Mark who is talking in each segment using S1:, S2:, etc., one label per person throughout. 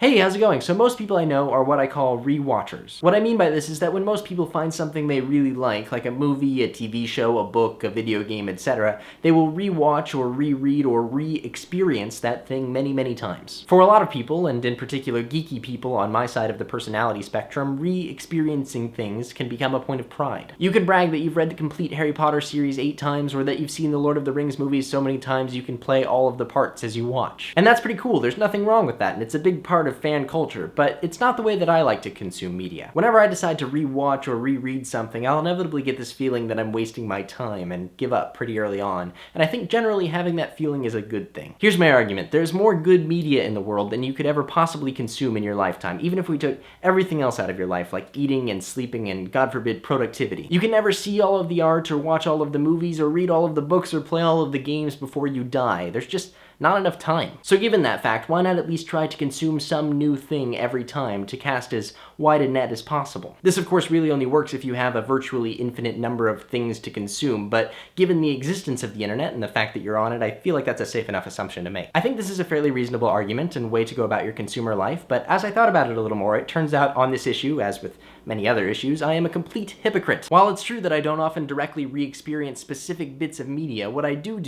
S1: Hey, how's it going? So most people I know are what I call re-watchers. What I mean by this is that when most people find something they really like a movie, a TV show, a book, a video game, etc., they will re-watch or reread or re-experience that thing many, many times. For a lot of people, and in particular geeky people on my side of the personality spectrum, re-experiencing things can become a point of pride. You can brag that you've read the complete Harry Potter series 8 times, or that you've seen the Lord of the Rings movies so many times you can play all of the parts as you watch. And that's pretty cool, there's nothing wrong with that, and it's a big part of fan culture, but it's not the way that I like to consume media. Whenever I decide to rewatch or reread something, I'll inevitably get this feeling that I'm wasting my time and give up pretty early on, and I think generally having that feeling is a good thing. Here's my argument. There's more good media in the world than you could ever possibly consume in your lifetime, even if we took everything else out of your life, like eating and sleeping and, God forbid, productivity. You can never see all of the art or watch all of the movies or read all of the books or play all of the games before you die. There's just not enough time. So given that fact, why not at least try to consume some new thing every time to cast as wide a net as possible? This of course really only works if you have a virtually infinite number of things to consume, but given the existence of the internet and the fact that you're on it, I feel like that's a safe enough assumption to make. I think this is a fairly reasonable argument and way to go about your consumer life, but as I thought about it a little more, it turns out on this issue, as with many other issues, I am a complete hypocrite. While it's true that I don't often directly re-experience specific bits of media, what I do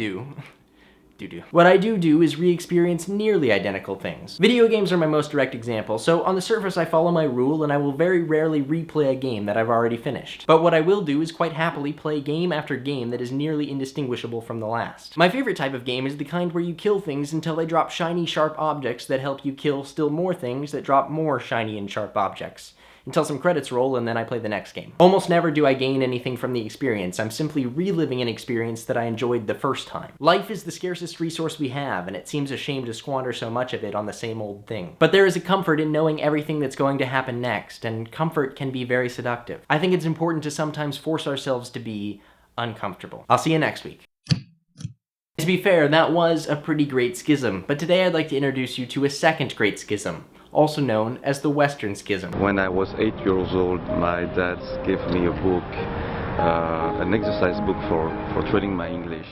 S1: is re-experience nearly identical things. Video games are my most direct example, so on the surface I follow my rule and I will very rarely replay a game that I've already finished. But what I will do is quite happily play game after game that is nearly indistinguishable from the last. My favorite type of game is the kind where you kill things until they drop shiny, sharp objects that help you kill still more things that drop more shiny and sharp objects, until some credits roll and then I play the next game. Almost never do I gain anything from the experience. I'm simply reliving an experience that I enjoyed the first time. Life is the scarcest resource we have, and it seems a shame to squander so much of it on the same old thing. But there is a comfort in knowing everything that's going to happen next, and comfort can be very seductive. I think it's important to sometimes force ourselves to be uncomfortable. I'll see you next week. To be fair, that was a pretty great schism, but today I'd like to introduce you to a second great schism, also known as the Western Schism.
S2: When I was 8 years old, my dad gave me a book, an exercise book for training my English.